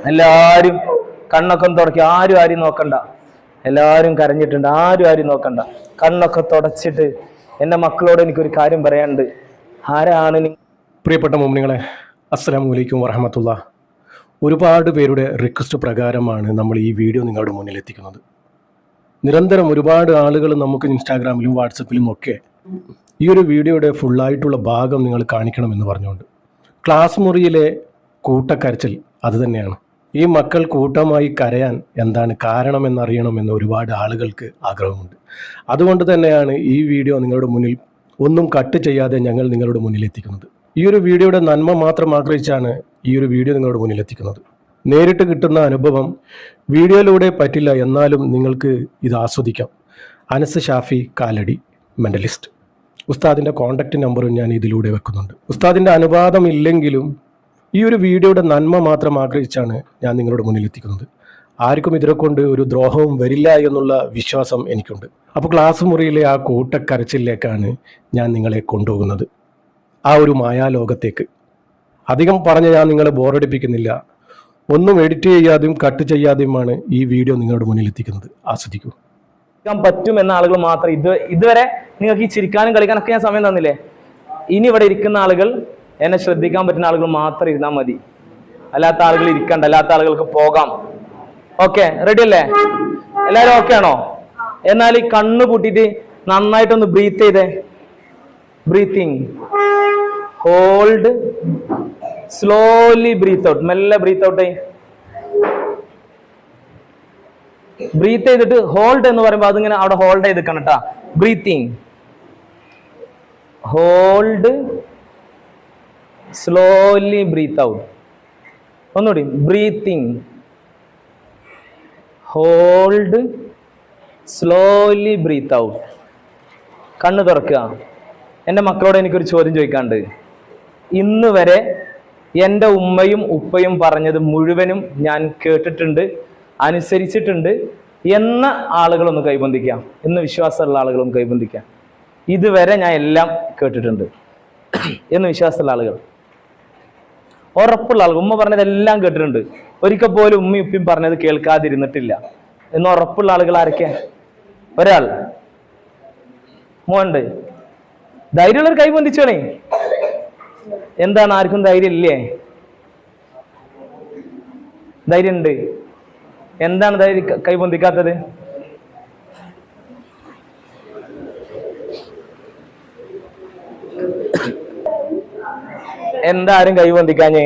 എല്ലാവരും കണ്ണൊക്കെ തുടക്കി, ആരും നോക്കണ്ട. എല്ലാവരും കരഞ്ഞിട്ടുണ്ട്, ആരും നോക്കണ്ട. കണ്ണൊക്കെ തുടച്ചിട്ട് എൻ്റെ മക്കളോട് എനിക്കൊരു കാര്യം പറയാനുണ്ട്. ആരാണ് പ്രിയപ്പെട്ട മുഅ്മിനീങ്ങളെ, അസ്സലാമു അലൈക്കും വറഹ്മത്തുള്ളാഹി. ഒരുപാട് പേരുടെ റിക്വസ്റ്റ് പ്രകാരമാണ് നമ്മൾ ഈ വീഡിയോ നിങ്ങളുടെ മുന്നിൽ എത്തിക്കുന്നത്. നിരന്തരം ഒരുപാട് ആളുകൾ നമുക്ക് ഇൻസ്റ്റാഗ്രാമിലും വാട്സപ്പിലും ഒക്കെ ഈ ഒരു വീഡിയോയുടെ ഫുള്ളായിട്ടുള്ള ഭാഗം നിങ്ങൾ കാണിക്കണമെന്ന് പറഞ്ഞുകൊണ്ട്. ക്ലാസ് മുറിയിലെ കൂട്ടക്കരച്ചിൽ അത് തന്നെയാണ്. ഈ മക്കൾ കൂട്ടമായി കരയാൻ എന്താണ് കാരണമെന്നറിയണമെന്ന് ഒരുപാട് ആളുകൾക്ക് ആഗ്രഹമുണ്ട്. അതുകൊണ്ട് തന്നെയാണ് ഈ വീഡിയോ നിങ്ങളുടെ മുന്നിൽ ഒന്നും കട്ട് ചെയ്യാതെ ഞങ്ങൾ നിങ്ങളുടെ മുന്നിൽ എത്തിക്കുന്നത്. ഈ ഒരു വീഡിയോയുടെ നന്മ മാത്രം ആഗ്രഹിച്ചാണ് ഈ ഒരു വീഡിയോ നിങ്ങളുടെ മുന്നിൽ എത്തിക്കുന്നത്. നേരിട്ട് കിട്ടുന്ന അനുഭവം വീഡിയോയിലൂടെ പറ്റില്ല, എന്നാലും നിങ്ങൾക്ക് ഇത് ആസ്വദിക്കാം. അനസ് ഷാഫി കാലടി, മെൻ്റലിസ്റ്റ്. ഉസ്താദിൻ്റെ കോൺടാക്റ്റ് നമ്പറും ഞാൻ ഇതിലൂടെ വെക്കുന്നുണ്ട്. ഉസ്താദിൻ്റെ അനുവാദം ഇല്ലെങ്കിലും ഈ ഒരു വീഡിയോയുടെ നന്മ മാത്രം ആഗ്രഹിച്ചാണ് ഞാൻ നിങ്ങളുടെ മുന്നിൽ എത്തിക്കുന്നത്. ആർക്കും ഇതിനെ കൊണ്ട് ഒരു ദ്രോഹവും വരില്ല എന്നുള്ള വിശ്വാസം എനിക്കുണ്ട്. അപ്പോൾ ക്ലാസ് മുറിയിലെ ആ കൂട്ടക്കരച്ചിലേക്കാണ് ഞാൻ നിങ്ങളെ കൊണ്ടുപോകുന്നത്, ആ ഒരു മായാലോകത്തേക്ക്. അധികം പറഞ്ഞ് ഞാൻ നിങ്ങളെ ബോറടിപ്പിക്കുന്നില്ല. ഒന്നും എഡിറ്റ് ചെയ്യാതെയും കട്ട് ചെയ്യാതെയുമാണ് ഈ വീഡിയോ നിങ്ങളുടെ മുന്നിൽ എത്തിക്കുന്നത്. ആസ്വദിക്കൂ. പറ്റും എന്ന ആളുകൾ മാത്രം ഇതുവരെ നിങ്ങൾക്ക് ഈ ചിരിക്കാനും കളിക്കാനൊക്കെ ഞാൻ സമയം തന്നില്ലേ. ഇനി ഇവിടെ ഇരിക്കുന്ന ആളുകൾ, എന്നെ ശ്രദ്ധിക്കാൻ പറ്റുന്ന ആളുകൾ മാത്രം ഇരുന്നാൽ മതി. അല്ലാത്ത ആളുകൾ ഇരിക്കണ്ട, അല്ലാത്ത ആളുകൾക്ക് പോകാം. ഓക്കെ, റെഡി അല്ലേ? എല്ലാവരും ഓക്കെ ആണോ? എന്നാൽ ഈ കണ്ണ് പൂട്ടിയിട്ട് നന്നായിട്ടൊന്ന് ബ്രീത്ത് ചെയ്തേ. Breathing, hold, slowly breathe out. മെല്ലെ ബ്രീത്ത് ഔട്ട് ചെയ്യും. ബ്രീത്ത് ചെയ്തിട്ട് ഹോൾഡ് എന്ന് പറയുമ്പോൾ അതിങ്ങനെ അവിടെ ഹോൾഡ് ചെയ്ത് നിൽക്കണം കേട്ടാ. Breathing, hold, slowly breathe out. ഒന്നുകൂടി, breathing, hold, slowly breathe out. കണ്ണ് തുറക്കുക. എൻ്റെ മക്കളോട് എനിക്കൊരു ചോദ്യം ചോദിക്കാണ്ട്. ഇന്ന് വരെ എൻ്റെ ഉമ്മയും ഉപ്പയും പറഞ്ഞത് മുഴുവനും ഞാൻ കേട്ടിട്ടുണ്ട്, അനുസരിച്ചിട്ടുണ്ട് എന്ന ആളുകളൊന്ന് കൈബന്ധിക്കാം. എന്ന് വിശ്വാസമുള്ള ആളുകളൊന്ന് കൈബന്ധിക്കാം. ഇതുവരെ ഞാൻ എല്ലാം കേട്ടിട്ടുണ്ട് എന്ന് വിശ്വാസമുള്ള ആളുകൾ, ഉറപ്പുള്ള ആളുകൾ. ഉമ്മ പറഞ്ഞതെല്ലാം കേട്ടിട്ടുണ്ട്, ഒരിക്കൽ പോലും ഉമ്മയും ഉപ്പയും പറഞ്ഞത് കേൾക്കാതിരുന്നിട്ടില്ല എന്ന് ഉറപ്പുള്ള ആളുകൾ ആരൊക്കെ? ഒരാൾ മോണ്ട്. ധൈര്യമുള്ളവർ കൈബന്ധിച്ചോണേ. എന്താണ്, ആർക്കും ധൈര്യം ഇല്ലേ? ധൈര്യം ഉണ്ട്. എന്താണ് ധൈര്യം കൈബന്ധിക്കാത്തത്? എന്താരും കൈബന്ധിക്കാഞ്ഞേ?